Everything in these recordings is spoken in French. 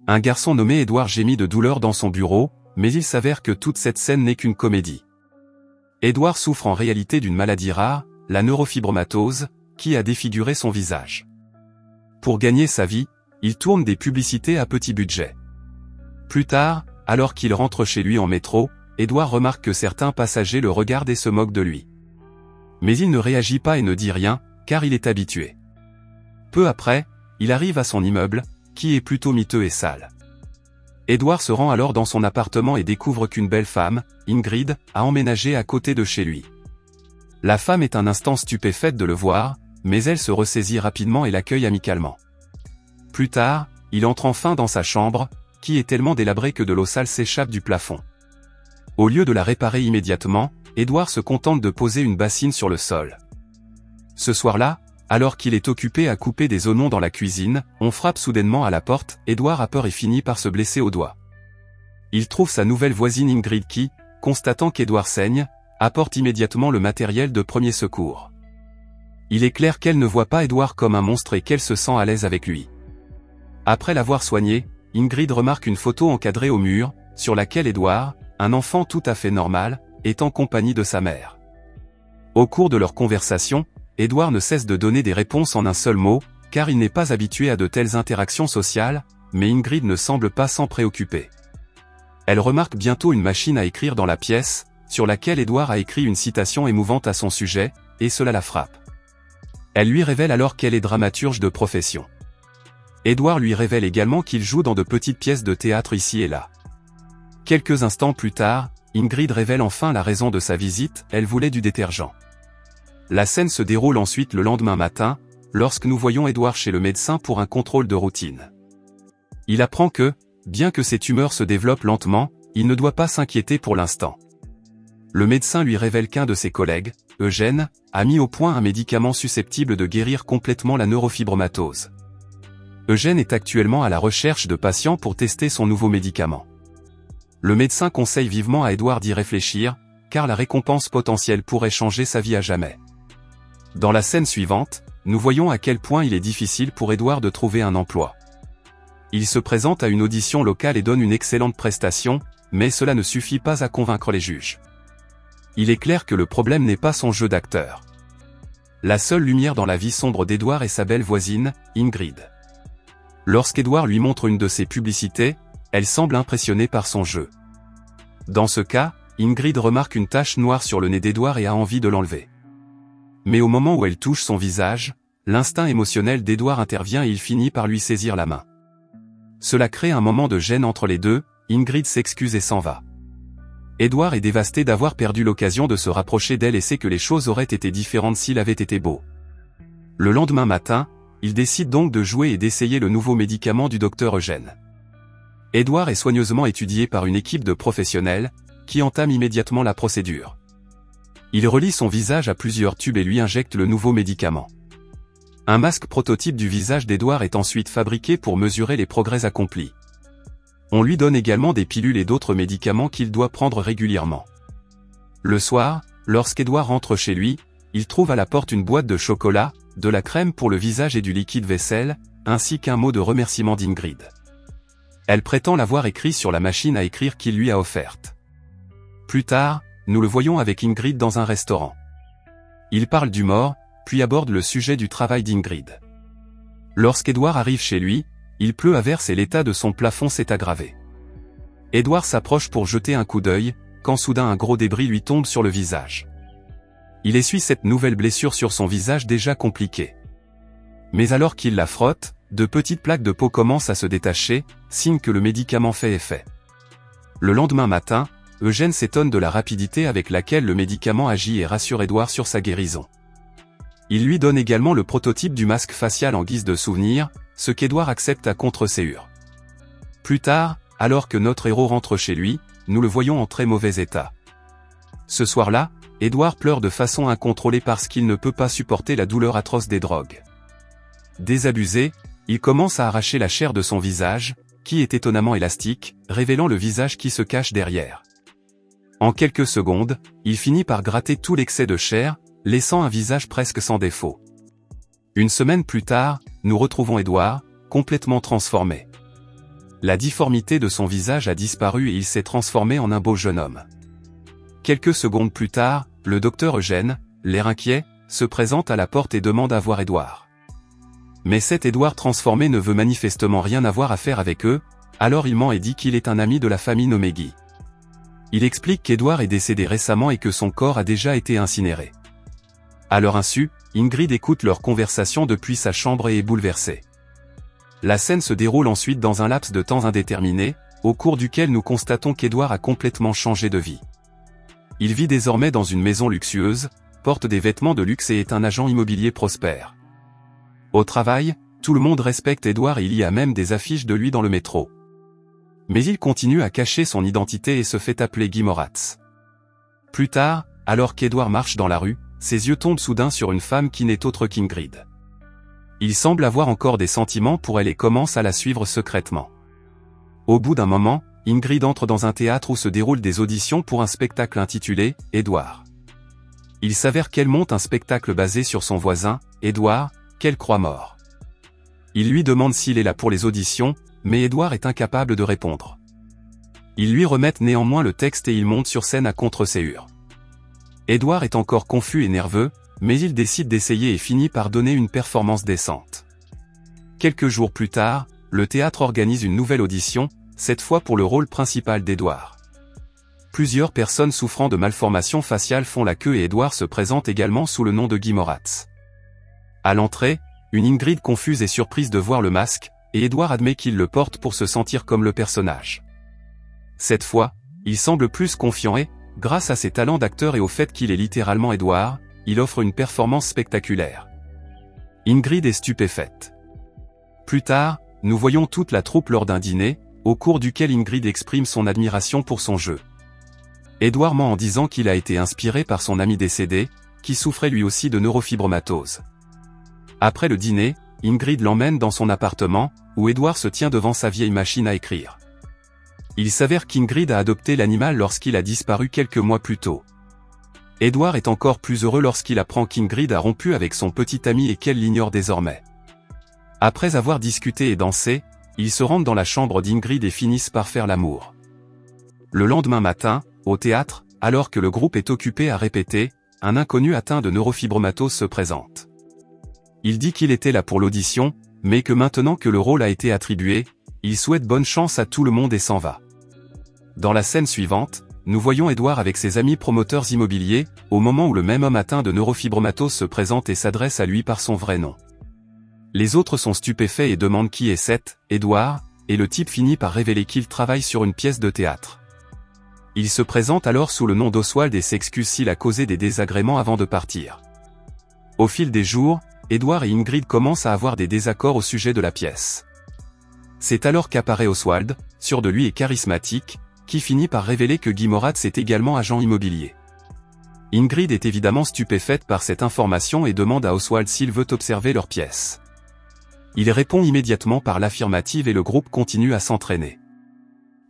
Un garçon nommé Edward gémit de douleur dans son bureau, mais il s'avère que toute cette scène n'est qu'une comédie. Edward souffre en réalité d'une maladie rare, la neurofibromatose, qui a défiguré son visage. Pour gagner sa vie, il tourne des publicités à petit budget. Plus tard, alors qu'il rentre chez lui en métro, Edward remarque que certains passagers le regardent et se moquent de lui. Mais il ne réagit pas et ne dit rien, car il est habitué. Peu après, il arrive à son immeuble, qui est plutôt miteux et sale. Edward se rend alors dans son appartement et découvre qu'une belle femme, Ingrid, a emménagé à côté de chez lui. La femme est un instant stupéfaite de le voir, mais elle se ressaisit rapidement et l'accueille amicalement. Plus tard, il entre enfin dans sa chambre, qui est tellement délabrée que de l'eau sale s'échappe du plafond. Au lieu de la réparer immédiatement, Edward se contente de poser une bassine sur le sol. Ce soir-là, alors qu'il est occupé à couper des oignons dans la cuisine, on frappe soudainement à la porte, Edward a peur et finit par se blesser au doigt. Il trouve sa nouvelle voisine Ingrid qui, constatant qu'Edward saigne, apporte immédiatement le matériel de premier secours. Il est clair qu'elle ne voit pas Edward comme un monstre et qu'elle se sent à l'aise avec lui. Après l'avoir soigné, Ingrid remarque une photo encadrée au mur, sur laquelle Edward, un enfant tout à fait normal, est en compagnie de sa mère. Au cours de leur conversation, Edward ne cesse de donner des réponses en un seul mot, car il n'est pas habitué à de telles interactions sociales, mais Ingrid ne semble pas s'en préoccuper. Elle remarque bientôt une machine à écrire dans la pièce, sur laquelle Edward a écrit une citation émouvante à son sujet, et cela la frappe. Elle lui révèle alors qu'elle est dramaturge de profession. Edward lui révèle également qu'il joue dans de petites pièces de théâtre ici et là. Quelques instants plus tard, Ingrid révèle enfin la raison de sa visite, elle voulait du détergent. La scène se déroule ensuite le lendemain matin, lorsque nous voyons Edward chez le médecin pour un contrôle de routine. Il apprend que, bien que ses tumeurs se développent lentement, il ne doit pas s'inquiéter pour l'instant. Le médecin lui révèle qu'un de ses collègues, Eugène, a mis au point un médicament susceptible de guérir complètement la neurofibromatose. Eugène est actuellement à la recherche de patients pour tester son nouveau médicament. Le médecin conseille vivement à Edward d'y réfléchir, car la récompense potentielle pourrait changer sa vie à jamais. Dans la scène suivante, nous voyons à quel point il est difficile pour Edward de trouver un emploi. Il se présente à une audition locale et donne une excellente prestation, mais cela ne suffit pas à convaincre les juges. Il est clair que le problème n'est pas son jeu d'acteur. La seule lumière dans la vie sombre d'Edward est sa belle voisine, Ingrid. Lorsqu'Edward lui montre une de ses publicités, elle semble impressionnée par son jeu. Dans ce cas, Ingrid remarque une tache noire sur le nez d'Edward et a envie de l'enlever. Mais au moment où elle touche son visage, l'instinct émotionnel d'Edward intervient et il finit par lui saisir la main. Cela crée un moment de gêne entre les deux, Ingrid s'excuse et s'en va. Edward est dévasté d'avoir perdu l'occasion de se rapprocher d'elle et sait que les choses auraient été différentes s'il avait été beau. Le lendemain matin, il décide donc de jouer et d'essayer le nouveau médicament du docteur Eugène. Edward est soigneusement étudié par une équipe de professionnels, qui entame immédiatement la procédure. Il relie son visage à plusieurs tubes et lui injecte le nouveau médicament. Un masque prototype du visage d'Edward est ensuite fabriqué pour mesurer les progrès accomplis. On lui donne également des pilules et d'autres médicaments qu'il doit prendre régulièrement. Le soir, lorsqu'Edward rentre chez lui, il trouve à la porte une boîte de chocolat, de la crème pour le visage et du liquide vaisselle, ainsi qu'un mot de remerciement d'Ingrid. Elle prétend l'avoir écrit sur la machine à écrire qu'il lui a offerte. Plus tard, nous le voyons avec Ingrid dans un restaurant. Il parle du mort, puis aborde le sujet du travail d'Ingrid. Lorsqu'Edward arrive chez lui, il pleut à verse et l'état de son plafond s'est aggravé. Edward s'approche pour jeter un coup d'œil, quand soudain un gros débris lui tombe sur le visage. Il essuie cette nouvelle blessure sur son visage déjà compliqué. Mais alors qu'il la frotte, de petites plaques de peau commencent à se détacher, signe que le médicament fait effet. Le lendemain matin, Eugène s'étonne de la rapidité avec laquelle le médicament agit et rassure Edward sur sa guérison. Il lui donne également le prototype du masque facial en guise de souvenir, ce qu'Edward accepte à contre-séure. Plus tard, alors que notre héros rentre chez lui, nous le voyons en très mauvais état. Ce soir-là, Edward pleure de façon incontrôlée parce qu'il ne peut pas supporter la douleur atroce des drogues. Désabusé, il commence à arracher la chair de son visage, qui est étonnamment élastique, révélant le visage qui se cache derrière. En quelques secondes, il finit par gratter tout l'excès de chair, laissant un visage presque sans défaut. Une semaine plus tard, nous retrouvons Edward, complètement transformé. La difformité de son visage a disparu et il s'est transformé en un beau jeune homme. Quelques secondes plus tard, le docteur Eugène, l'air inquiet, se présente à la porte et demande à voir Édouard. Mais cet Édouard transformé ne veut manifestement rien avoir à faire avec eux, alors il ment et dit qu'il est un ami de la famille nommé Guy. Il explique qu'Édouard est décédé récemment et que son corps a déjà été incinéré. À leur insu, Ingrid écoute leur conversation depuis sa chambre et est bouleversée. La scène se déroule ensuite dans un laps de temps indéterminé, au cours duquel nous constatons qu'Édouard a complètement changé de vie. Il vit désormais dans une maison luxueuse, porte des vêtements de luxe et est un agent immobilier prospère. Au travail, tout le monde respecte Édouard et il y a même des affiches de lui dans le métro. Mais il continue à cacher son identité et se fait appeler Guy Moratz. Plus tard, alors qu'Édouard marche dans la rue, ses yeux tombent soudain sur une femme qui n'est autre qu'Ingrid. Il semble avoir encore des sentiments pour elle et commence à la suivre secrètement. Au bout d'un moment, Ingrid entre dans un théâtre où se déroulent des auditions pour un spectacle intitulé « Édouard ». Il s'avère qu'elle monte un spectacle basé sur son voisin, Édouard, qu'elle croit mort. Il lui demande s'il est là pour les auditions, mais Édouard est incapable de répondre. Ils lui remettent néanmoins le texte et il monte sur scène à contre-séhure. Édouard est encore confus et nerveux, mais il décide d'essayer et finit par donner une performance décente. Quelques jours plus tard, le théâtre organise une nouvelle audition, cette fois pour le rôle principal d'Édouard. Plusieurs personnes souffrant de malformations faciales font la queue et Édouard se présente également sous le nom de Guy Moratz. À l'entrée, une Ingrid confuse est surprise de voir le masque, et Édouard admet qu'il le porte pour se sentir comme le personnage. Cette fois, il semble plus confiant et, grâce à ses talents d'acteur et au fait qu'il est littéralement Édouard, il offre une performance spectaculaire. Ingrid est stupéfaite. Plus tard, nous voyons toute la troupe lors d'un dîner, au cours duquel Ingrid exprime son admiration pour son jeu. Édouard ment en disant qu'il a été inspiré par son ami décédé, qui souffrait lui aussi de neurofibromatose. Après le dîner, Ingrid l'emmène dans son appartement, où Édouard se tient devant sa vieille machine à écrire. Il s'avère qu'Ingrid a adopté l'animal lorsqu'il a disparu quelques mois plus tôt. Édouard est encore plus heureux lorsqu'il apprend qu'Ingrid a rompu avec son petit ami et qu'elle l'ignore désormais. Après avoir discuté et dansé, ils se rendent dans la chambre d'Ingrid et finissent par faire l'amour. Le lendemain matin, au théâtre, alors que le groupe est occupé à répéter, un inconnu atteint de neurofibromatose se présente. Il dit qu'il était là pour l'audition, mais que maintenant que le rôle a été attribué, il souhaite bonne chance à tout le monde et s'en va. Dans la scène suivante, nous voyons Édouard avec ses amis promoteurs immobiliers, au moment où le même homme atteint de neurofibromatose se présente et s'adresse à lui par son vrai nom. Les autres sont stupéfaits et demandent qui est cet Édouard, et le type finit par révéler qu'il travaille sur une pièce de théâtre. Il se présente alors sous le nom d'Oswald et s'excuse s'il a causé des désagréments avant de partir. Au fil des jours, Édouard et Ingrid commencent à avoir des désaccords au sujet de la pièce. C'est alors qu'apparaît Oswald, sûr de lui et charismatique, qui finit par révéler que Guy Moratz est également agent immobilier. Ingrid est évidemment stupéfaite par cette information et demande à Oswald s'il veut observer leur pièce. Il répond immédiatement par l'affirmative et le groupe continue à s'entraîner.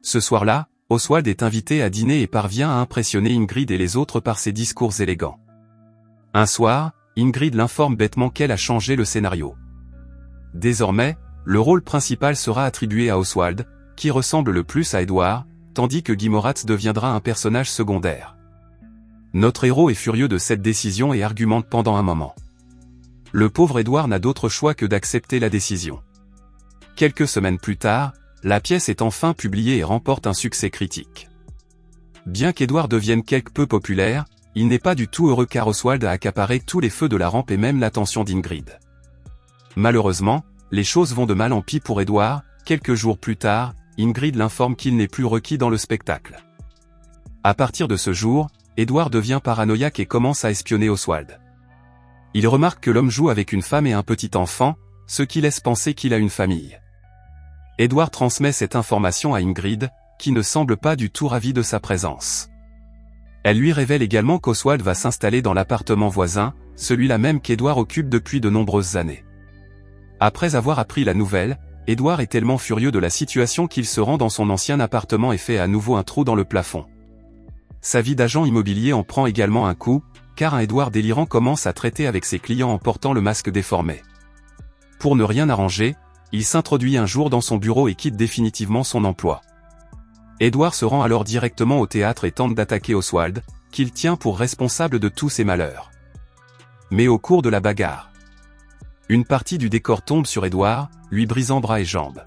Ce soir-là, Oswald est invité à dîner et parvient à impressionner Ingrid et les autres par ses discours élégants. Un soir, Ingrid l'informe bêtement qu'elle a changé le scénario. Désormais, le rôle principal sera attribué à Oswald, qui ressemble le plus à Édouard, tandis que Guy Moratz deviendra un personnage secondaire. Notre héros est furieux de cette décision et argumente pendant un moment. Le pauvre Édouard n'a d'autre choix que d'accepter la décision. Quelques semaines plus tard, la pièce est enfin publiée et remporte un succès critique. Bien qu'Édouard devienne quelque peu populaire, il n'est pas du tout heureux car Oswald a accaparé tous les feux de la rampe et même l'attention d'Ingrid. Malheureusement, les choses vont de mal en pis pour Édouard. Quelques jours plus tard, Ingrid l'informe qu'il n'est plus requis dans le spectacle. À partir de ce jour, Édouard devient paranoïaque et commence à espionner Oswald. Il remarque que l'homme joue avec une femme et un petit enfant, ce qui laisse penser qu'il a une famille. Édouard transmet cette information à Ingrid, qui ne semble pas du tout ravie de sa présence. Elle lui révèle également qu'Oswald va s'installer dans l'appartement voisin, celui-là même qu'Édouard occupe depuis de nombreuses années. Après avoir appris la nouvelle, Édouard est tellement furieux de la situation qu'il se rend dans son ancien appartement et fait à nouveau un trou dans le plafond. Sa vie d'agent immobilier en prend également un coup, car un Édouard délirant commence à traiter avec ses clients en portant le masque déformé. Pour ne rien arranger, il s'introduit un jour dans son bureau et quitte définitivement son emploi. Edward se rend alors directement au théâtre et tente d'attaquer Oswald, qu'il tient pour responsable de tous ses malheurs. Mais au cours de la bagarre, une partie du décor tombe sur Edward, lui brisant bras et jambes.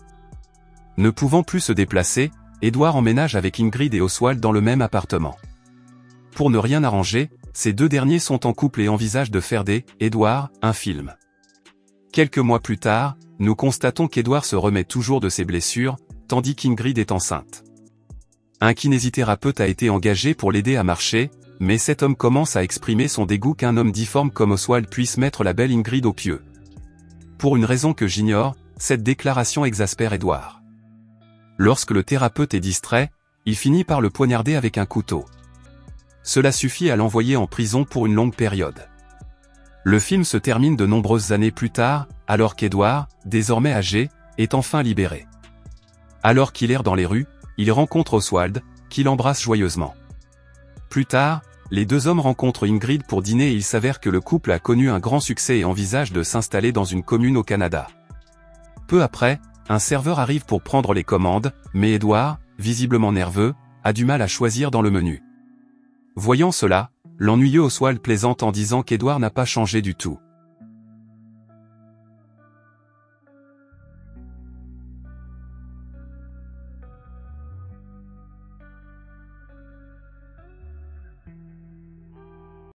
Ne pouvant plus se déplacer, Edward emménage avec Ingrid et Oswald dans le même appartement. Pour ne rien arranger, ces deux derniers sont en couple et envisagent de faire Edward, un film. Quelques mois plus tard, nous constatons qu'Edward se remet toujours de ses blessures, tandis qu'Ingrid est enceinte. Un kinésithérapeute a été engagé pour l'aider à marcher, mais cet homme commence à exprimer son dégoût qu'un homme difforme comme Oswald puisse mettre la belle Ingrid au pieu. Pour une raison que j'ignore, cette déclaration exaspère Edward. Lorsque le thérapeute est distrait, il finit par le poignarder avec un couteau. Cela suffit à l'envoyer en prison pour une longue période. Le film se termine de nombreuses années plus tard, alors qu'Edward, désormais âgé, est enfin libéré. Alors qu'il erre dans les rues, il rencontre Oswald, qu'il embrasse joyeusement. Plus tard, les deux hommes rencontrent Ingrid pour dîner et il s'avère que le couple a connu un grand succès et envisage de s'installer dans une commune au Canada. Peu après, un serveur arrive pour prendre les commandes, mais Edward, visiblement nerveux, a du mal à choisir dans le menu. Voyant cela, l'ennuyeux Oswald plaisante en disant qu'Edward n'a pas changé du tout.